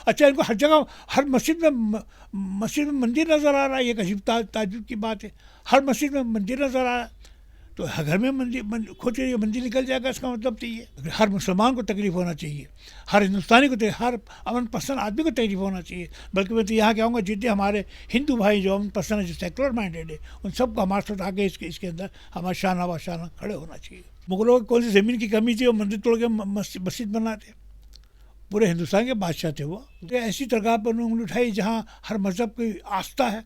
اچھا ان کو ہر جگہ ہر مسجد میں مندر نظر آ رہا ہے. یہ ایک عجیب تعجب کی بات ہے. ہر مسجد میں مندر نظر آ رہا ہے تو ہر گھر میں مندر کھوج یہ مندر نکل جائے گا. اس کا مطلب تو یہ ہر مسلمان کو تکلیف ہونا چاہیے, ہر ہندوستانی کو, ہر امن پسند آدمی کو تکلیف ہونا چاہیے. بلکہ میں تو یہاں کہوں گا جتنے ہمارے ہندو بھائی جو امن پسند ہے, جو سیکولر مائنڈیڈ ہے, ان سب کو ہمارے ساتھ آگے اس کے اندر ہمارا شانہ بشانہ کھڑے ہونا چاہیے. مغلوں کی کون سی زمین کی کمی تھی, وہ مندر توڑ کے مسجد بناتے. پورے ہندوستان کے بادشاہ تھے وہ. ایسی جگہ پر انہوں نے اٹھائی جہاں ہر مذہب کی آستھا ہے,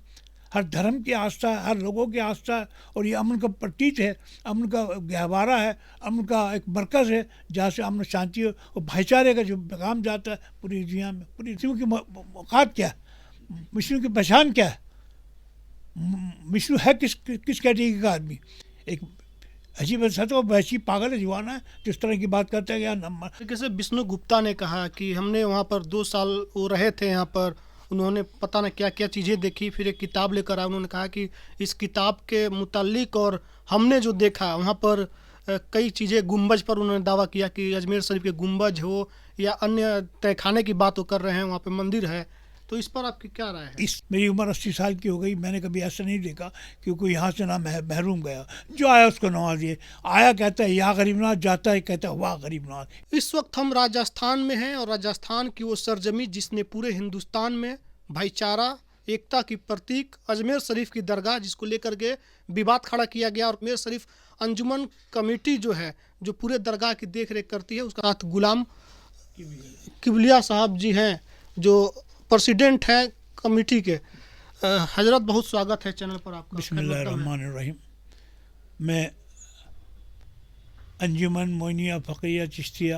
ہر دھرم کی آستھا ہے, ہر لوگوں کی آستھا ہے. اور یہ امن کا پرتیت ہے, امن کا گہوارہ ہے, امن کا ایک مرکز ہے جہاں سے امن شانتی اور بھائی چارے کا جو پیغام جاتا ہے پوری دنیا میں. پوری وشنو کی اوقات کیا ہے, وشنو کی پہچان کیا ہے, وشنو ہے کس کیٹیگری کا آدمی. ایک عجیب سچ وہ ویسی پاگل ہے, دیوانہ ہے جو اس طرح کی بات کرتا ہے. جیسے وشنو گپتا نے کہا کہ ہم نے وہاں پر 2 سال وہ رہے تھے, یہاں پر انہوں نے پتہ نہ کیا کیا چیزیں دیکھی, پھر ایک کتاب لے کر آئے. انہوں نے کہا کہ اس کتاب کے متعلق اور ہم نے جو دیکھا وہاں پر کئی چیزیں, گنبج پر انہوں نے دعویٰ کیا کہ اجمیر شریف کے گنبج ہو یا انیہ تہہ خانے کی بات وہ کر رہے ہیں, وہاں پہ مندر ہے. تو اس پر آپ کی کیا رائے ہے؟ میری عمر 80 سال کی ہو گئی, میں نے کبھی ایسا نہیں دیکھا کہ کوئی یہاں سے نہ محروم گیا. جو آیا اس کو نوازیے. آیا کہتا ہے یا غریب نواز, جاتا ہے کہتا ہے واہ غریب نواز. اس وقت ہم راجستھان میں ہیں, اور راجستھان کی وہ سرزمین جس نے پورے ہندوستان میں بھائی چارہ ایکتا کی پرتیک اجمیر شریف کی درگاہ جس کو لے کر کے وواد کھڑا کیا گیا, اور اجمیر شریف انجمن کمیٹی جو ہے جو پورے درگاہ کی دیکھ ریکھ کرتی ہے, اس کا ساتھ غلام قبلیہ صاحب جی ہیں جو پریسیڈنٹ ہیں کمیٹی کے. حضرت بہت سواگت ہے چینل پر آپ کا. بسم اللہ الرحمن الرحیم. میں انجمن معینیہ فقیہ چشتیہ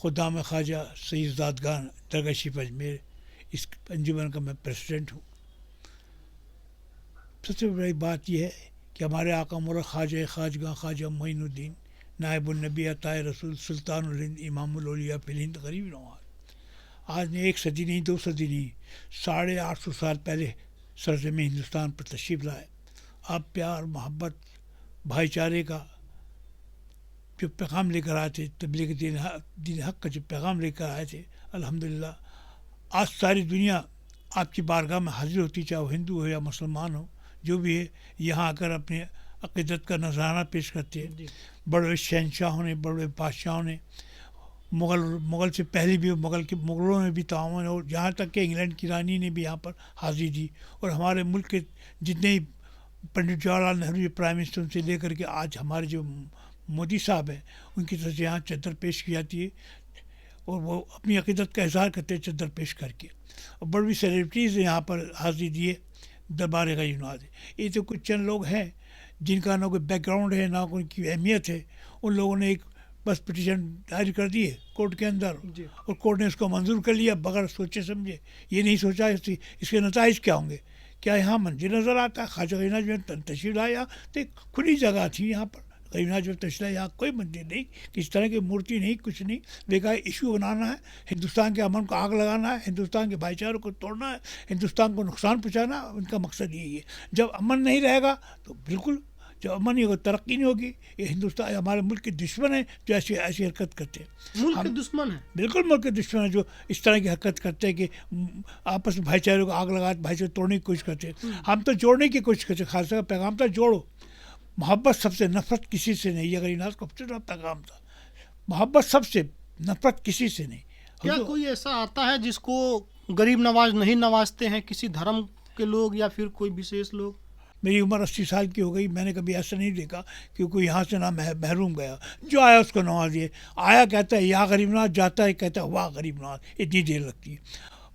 خدام خواجہ سید زادگان درگاہ شریف اجمیر, اس انجمن کا میں پریسیڈنٹ ہوں. سب سے بڑی بات یہ ہے کہ ہمارے آقا مرغ خواجہ خواجگاہ خواجہ معین الدین نائب النبی عطائے رسول سلطان الہند امام الاولیاء فی الہند غریب نواز آج نے 1 صدی نہیں 2 صدی نہیں 850 سال پہلے سرزمین ہندوستان پر تشریف لائے. آپ پیار محبت بھائی چارے کا جو پیغام لے کر آئے تھے, تبلیغ دین حق کا جو پیغام لے کر آئے تھے, الحمدللہ آج ساری دنیا آپ کی بارگاہ میں حاضر ہوتی, چاہے وہ ہندو ہو یا مسلمان ہو, جو بھی ہے یہاں آ کر اپنے عقیدت کا نذرانہ پیش کرتے ہیں. بڑے شہنشاہوں نے, بڑے بادشاہوں نے, مغل سے پہلے بھی مغلوں نے بھی تعاون, اور جہاں تک کہ انگلینڈ کی رانی نے بھی یہاں پر حاضری دی. اور ہمارے ملک کے جتنے ہی پنڈت جواہر لال نہرو پرائم منسٹر سے لے کر کے آج ہمارے جو مودی صاحب ہیں, ان کی طرف سے یہاں چادر پیش کی جاتی ہے, اور وہ اپنی عقیدت کا اظہار کرتے ہیں چادر پیش کر کے. اور بڑی سیلیبریٹیز یہاں پر حاضری دیے دربار غریب نواز. یہ تو کچھ چند لوگ ہیں جن کا نہ کوئی بیک گراؤنڈ ہے, نہ کوئی کی اہمیت ہے. ان لوگوں نے ایک بس پٹیشن دائر کر دیے کورٹ کے اندر, اور کورٹ نے اس کو منظور کر لیا بغیر سوچے سمجھے. یہ نہیں سوچا اس کے نتائج کیا ہوں گے. کیا یہاں منظر نظر آتا ہے؟ خواجہ غریب نواز جو تشریف لایا تو ایک کھلی جگہ تھی یہاں پر. غریب نواز جو تشریف لایا, یہاں کوئی مندر نہیں, کسی طرح کی مورتی نہیں, کچھ نہیں. دیکھا ایشو بنانا ہے, ہندوستان کے امن کو آگ لگانا ہے, ہندوستان کے بھائی چاروں کو توڑنا ہے, ہندوستان کو نقصان پہنچانا, ان کا مقصد یہی ہے. جب امن نہیں رہے گا تو بالکل, جب امن نہیں ہوگا ترقی نہیں ہوگی. یہ ہندوستان ہمارے ملک کے دشمن ہیں جو ایسی حرکت کرتے ہیں. ملک کے دشمن ہیں, بالکل ملک کے دشمن ہیں جو اس طرح کی حرکت کرتے ہیں کہ آپس میں بھائی چارے کو آگ لگا بھائی چارے توڑنے کی کوشش کرتے ہیں. ہم تو جوڑنے کی کوشش کرتے ہیں. خاصا پیغام تھا جوڑو, محبت سب سے, نفرت کسی سے نہیں. یہ غریب نواز کا سب سے بڑا پیغام تھا, محبت سب سے, نفرت کسی سے نہیں. کیا کوئی ایسا آتا ہے جس کو غریب نواز نہیں نوازتے ہیں, کسی دھرم کے لوگ یا پھر کوئی وشیش لوگ؟ میری عمر 80 سال کی ہو گئی, میں نے کبھی ایسا نہیں دیکھا کہ کوئی یہاں سے نہ محروم گیا. جو آیا اس کو نوازیے. آیا کہتا ہے یا غریب نواز, جاتا ہے کہتا ہے واہ غریب نواز. اتنی دیر لگتی ہے.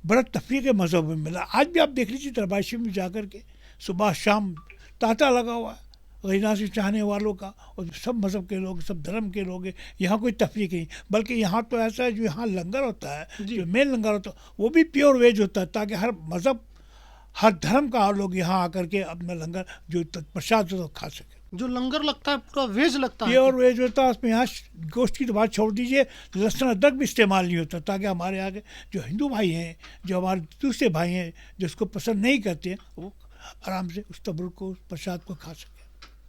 بڑا تفریح کے مذہب میں ملا. آج بھی آپ دیکھ لیجیے دربار شریف میں جا کر کے صبح شام تانتا لگا ہوا ہے غریب نواز سے چاہنے والوں کا, اور سب مذہب کے لوگ, سب دھرم کے لوگ ہیں. یہاں کوئی تفریح نہیں, بلکہ یہاں تو ایسا ہے جو یہاں لنگر ہوتا ہے, جو مین لنگر ہوتا ہے وہ بھی پیور ویج ہوتا ہے, تاکہ ہر مذہب ہر دھرم کا لوگ یہاں آ کر کے اپنا لنگر جو پرساد ہوتا ہے کھا سکے. جو لنگر لگتا ہے پورا ویج لگتا ہے, پیور ویج ہوتا ہے. اس میں یہاں گوشت کی تو بات چھوڑ دیجیے, لہسن ادرک بھی استعمال نہیں ہوتا, تاکہ ہمارے آگے جو ہندو بھائی ہیں, جو ہمارے دوسرے بھائی ہیں جو اس کو پسند نہیں کرتے ہیں, وہ آرام سے اس تبرک کو, اس پرساد کو کھا سکے.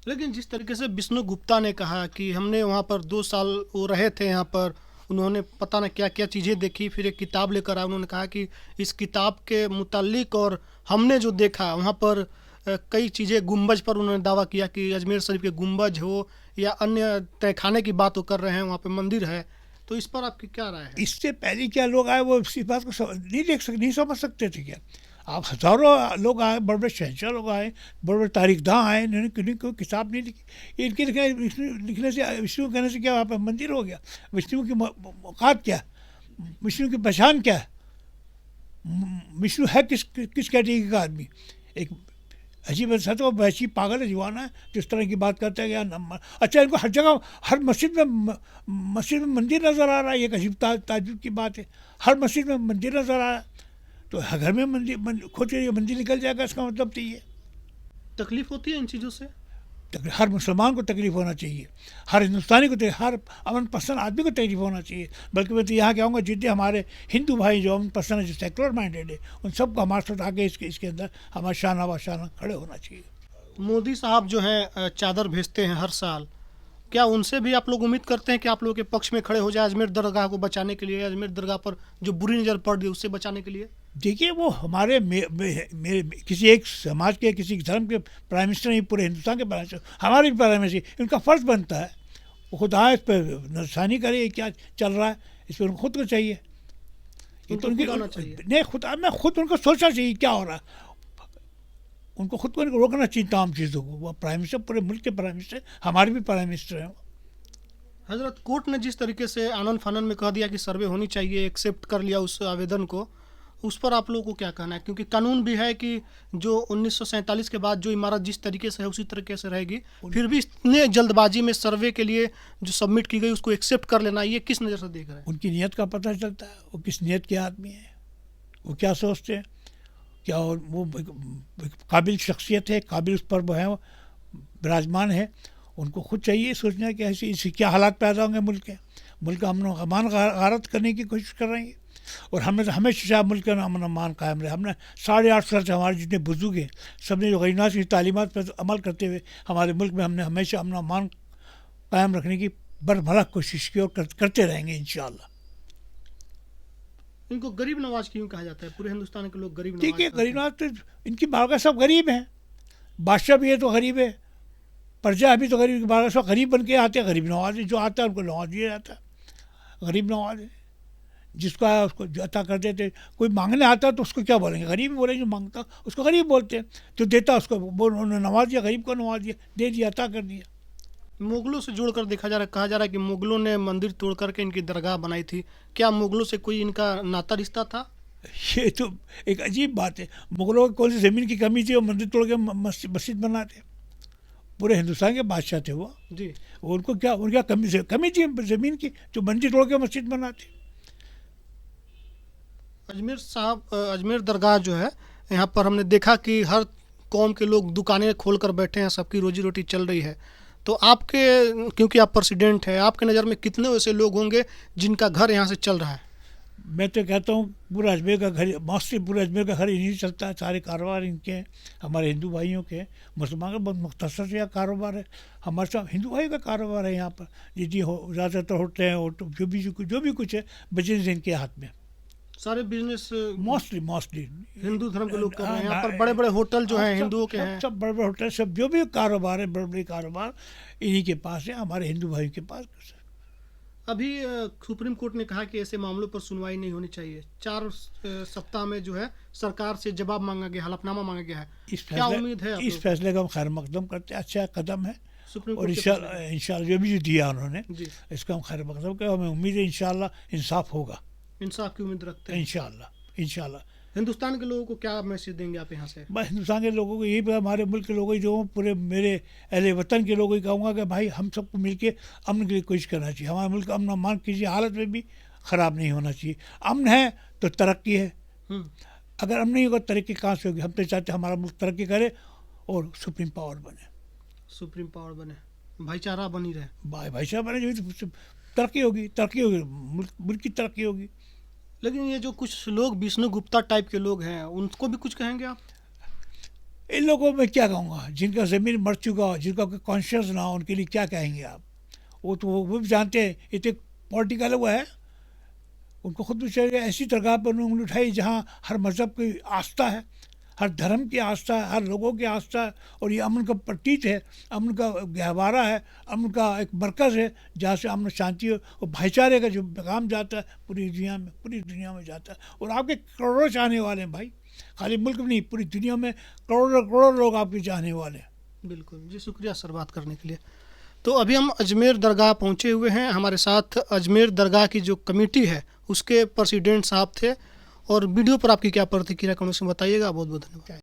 لیکن جس طریقے سے وشنو گپتا نے کہا کہ ہم نے وہاں پر 2 سال وہ رہے تھے یہاں پر, انہوں نے پتہ نہ کیا کیا چیزیں دیکھی، پھر ایک کتاب لے کر آئے. انہوں نے کہا کہ اس کتاب کے متعلق اور ہم نے جو دیکھا وہاں پر کئی چیزیں، گنبج پر انہوں نے دعویٰ کیا کہ اجمیر شریف کے گنبج ہو یا انیہ تہہ خانے کی بات وہ کر رہے ہیں، وہاں پہ مندر ہے. تو اس پر آپ کی کیا رائے ہے؟ اس سے پہلے کیا لوگ آئے وہ اس بات کو نہیں سمجھ سکتے تھے کیا؟ آپ ہزاروں لوگ آئے، بڑے بڑے شہنشاہ لوگ آئے، بڑے بڑے تاریخ داں آئے، انہوں نے کہیں کوئی کتاب نہیں لکھی. ان کے لکھنے سے، وشنو کہنے سے کیا وہاں پہ مندر ہو گیا؟ وشنو کی اوقات کیا، وشنو کی پہچان کیا ہے، وشنو ہے کس کیٹیگری کا آدمی؟ ایک عجیب ہے تو ویسی پاگل ہے، جوان ہے جو اس طرح کی بات کرتا ہے. اچھا ان کو ہر جگہ، ہر مسجد میں مندر نظر آ رہا ہے. یہ ایک عجیب تعجب کی بات ہے. ہر مسجد میں مندر نظر آ رہا ہے، تو گھر میں کھود کے مندر نکل جائے گا، اس کا مطلب تو یہ تکلیف ہوتی ہے ان چیزوں سے. ہر مسلمان کو تکلیف ہونا چاہیے، ہر ہندوستانی کو، ہر امن پسند آدمی کو تکلیف ہونا چاہیے. بلکہ میں تو یہاں کہوں گا جتنے ہمارے ہندو بھائی جو امن پسند ہے، جو سیکولر مائنڈیڈ ہے، ان سب کو ہمارے ساتھ آگے اس کے اندر ہمارا شانہ بشانہ کھڑے ہونا چاہیے. مودی صاحب جو ہیں چادر بھیجتے ہیں ہر سال، کیا ان سے بھی آپ لوگ امید کرتے ہیں کہ آپ لوگوں کے پکش میں کھڑے ہو جائے اجمیر درگاہ کو بچانے کے لیے، اجمیر درگاہ پر جو بری نظر پڑ رہی ہے اس سے بچانے کے لیے؟ دیکھیے وہ ہمارے کسی ایک سماج کے، کسی دھرم کے پرائم منسٹر نہیں، پورے ہندوستان کے پرائم منسٹر، ہمارے بھی پرائم منسٹر، ان کا فرض بنتا ہے وہ خود آئے اس پہ نظرثانی کرے کیا چل رہا ہے. اس پہ ان کو خود کو چاہیے، نہیں خود ان کو سوچنا چاہیے کیا ہو رہا ہے. ان کو خود کو روکنا چاہیے تمام چیزوں کو. وہ پرائم منسٹر، پورے ملک کے پرائم منسٹر، ہمارے بھی پرائم منسٹر ہیں. حضرت کورٹ نے جس طریقے سے آنن فانن میں کہہ دیا کہ سروے ہونی چاہیے، ایکسیپٹ کر لیا اس آویدن کو، اس پر آپ لوگوں کو کیا کہنا ہے؟ کیونکہ قانون بھی ہے کہ جو 1947 کے بعد جو عمارت جس طریقے سے ہے اسی طریقے سے رہے گی. پھر بھی اتنے جلد بازی میں سروے کے لیے جو سبمٹ کی گئی اس کو ایکسیپٹ کر لینا، یہ کس نظر سے دیکھ رہے ہیں؟ ان کی نیت کا پتہ چلتا ہے، وہ کس نیت کے آدمی ہیں، وہ کیا سوچتے ہیں، کیا وہ قابل شخصیت ہے، قابل اس پر وہ ہے، براجمان ہے. ان کو خود چاہیے سوچنا کہ ایسے اس سے کیا حالات پیدا ہوں گے. ملک کا امن و امان غارت کرنے کی کوشش کر رہے ہیں. اور ہم نے تو ہمیشہ چاہا ملک کا امن و امان قائم رہے. ہم نے 8.5 سال سے ہمارے جتنے بزرگ ہیں سب نے جو غریبانہ کی تعلیمات پر عمل کرتے ہوئے ہمارے ملک میں ہم نے ہمیشہ امن و امان قائم رکھنے کی بربھلا کوشش کی، اور کرتے رہیں گے انشاءاللہ. ان کو غریب نواز کیوں کہا جاتا ہے؟ پورے ہندوستان کے لوگ غریب نواز. ٹھیک ہے، غریب نواز تو ان کی بارگاہ سب غریب ہیں. بادشاہ بھی ہے تو غریب ہے، پرجا بھی تو غریب، بارگاہ سب غریب بن کے آتے ہیں. غریب نواز جو آتا ہے ان کو نواز دیا جاتا ہے. غریب نواز ہے، جس کو آیا اس کو عطا کر دیتے. کوئی مانگنے آتا ہے تو اس کو کیا بولیں گے؟ غریب بولیں گے. جو مانگتا اس کو غریب بولتے ہیں. جو دیتا اس کو انہوں نے نواز دیا، غریب کو نواز دیا، دے دیا، عطا کر دیا. مغلوں سے جوڑ کر دیکھا جا رہا ہے، کہا جا رہا ہے کہ مغلوں نے مندر توڑ کر کے ان کی درگاہ بنائی تھی. کیا مغلوں سے کوئی ان کا ناتا رشتہ تھا؟ یہ تو ایک عجیب بات ہے. مغلوں کو کون سی زمین کی کمی تھی وہ مندر توڑ کے مسجد بناتے؟ پورے ہندوستان کے بادشاہ تھے وہ جی. ان کو کیا کمی تھی زمین کی جو مندر توڑ کے مسجد بناتے؟ اجمیر درگاہ جو ہے، یہاں پر ہم نے دیکھا کہ ہر قوم کے لوگ دکانیں کھول کر بیٹھے ہیں، سب کی روزی روٹی چل رہی ہے. تو آپ کے، کیونکہ آپ پریسیڈنٹ ہیں، آپ کے نظر میں کتنے ایسے لوگ ہوں گے جن کا گھر یہاں سے چل رہا ہے؟ میں تو کہتا ہوں پورا اجمیر کا گھر، موسٹلی پورا اجمیر کا گھر انہیں چلتا ہے. سارے کاروبار ان کے ہیں، ہمارے ہندو بھائیوں کے ہیں. مسلمان کا بہت مختصر سے کاروبار ہے. ہمارے سب ہندو بھائیوں کا کاروبار ہے یہاں پر. جتنی زیادہ تر ہوٹلیں ہیں، جو بھی کچھ ہے بزنس ان کے ہاتھ میں. سارے بزنس موسٹلی ہندو دھرم کے لوگ کر رہے ہیں. یہاں پر بڑے بڑے ہوٹل جو ہیں ہندوؤں کے ہیں، سب بڑے بڑے ہوٹل، سب جو بھی کاروبار ہے، بڑے بڑے کاروبار انہی کے پاس ہے، ہمارے ہندو بھائیوں کے پاس. ابھی سپریم کورٹ نے کہا کہ ایسے معاملوں پر سنوائی نہیں ہونی چاہیے. 4 سپتاہ میں جو ہے سرکار سے جواب مانگا گیا، حلف نامہ مانگا گیا ہے. کیا امید ہے؟ اس فیصلے کا ہم خیر مقدم کرتے ہیں. اچھا قدم ہے، اور انشاءاللہ جو بھی دیا انہوں نے اس کا ہم خیر مقدم کریں. ہمیں امید ہے انشاءاللہ انصاف ہوگا. انصاف کی امید رکھتے ہیں انشاءاللہ. ہندوستان کے لوگوں کو کیا میسج دیں گے آپ یہاں سے؟ بس ہندوستان کے لوگوں کو یہی، ہمارے ملک کے لوگوں جو پورے میرے اہل وطن کے لوگوں کو کہوں گا کہ بھائی ہم سب کو مل کے امن کے لیے کوشش کرنا چاہیے. ہمارے ملک کا امن و امان کسی حالت میں بھی خراب نہیں ہونا چاہیے. امن ہے تو ترقی ہے. اگر امن نہیں ہوگا ترقی کہاں سے ہوگی؟ ہم تو چاہتے ہیں ہمارا ملک ترقی کرے اور سپریم پاور بنے، بھائی چارہ بنی رہے. بھائی چارہ بنے جو ترقی ہوگی، ملک کی ترقی ہوگی. لیکن یہ جو کچھ لوگ وشنو گپتا ٹائپ کے لوگ ہیں، ان کو بھی کچھ کہیں گے آپ؟ ان لوگوں میں کیا کہوں گا؟ جن کا زمین مر چکا ہو، جن کا کوئی کانشیس نہ ہو، ان کے لیے کیا کہیں گے آپ؟ وہ تو وہ بھی جانتے ہیں. یہ تو پولیٹیکل ہوا ہے. ان کو خود بھی چاہیے ایسی درگاہ پر انہوں نے اٹھائی جہاں ہر مذہب کی آستھا ہے، ہر دھرم کی آستھا ہے، ہر لوگوں کی آستھا ہے، اور یہ امن کا پرتیت ہے، امن کا گہوارہ ہے، امن کا ایک مرکز ہے جہاں سے امن شانتی اور بھائی چارے کا جو پیغام جاتا ہے پوری دنیا میں جاتا ہے. اور آپ کے کروڑوں چاہنے والے ہیں بھائی، خالی ملک میں نہیں، پوری دنیا میں کروڑوں لوگ آپ کے چاہنے والے ہیں. بالکل جی، شکریہ سر بات کرنے کے لیے. تو ابھی ہم اجمیر درگاہ پہنچے ہوئے ہیں. ہمارے ساتھ اجمیر درگاہ کی جو کمیٹی ہے اس کے پریزیڈنٹ صاحب تھے، اور ویڈیو پر آپ کی کیا پرتکریا ہے اس میں بتائیے گا. بہت بہت دھنیواد.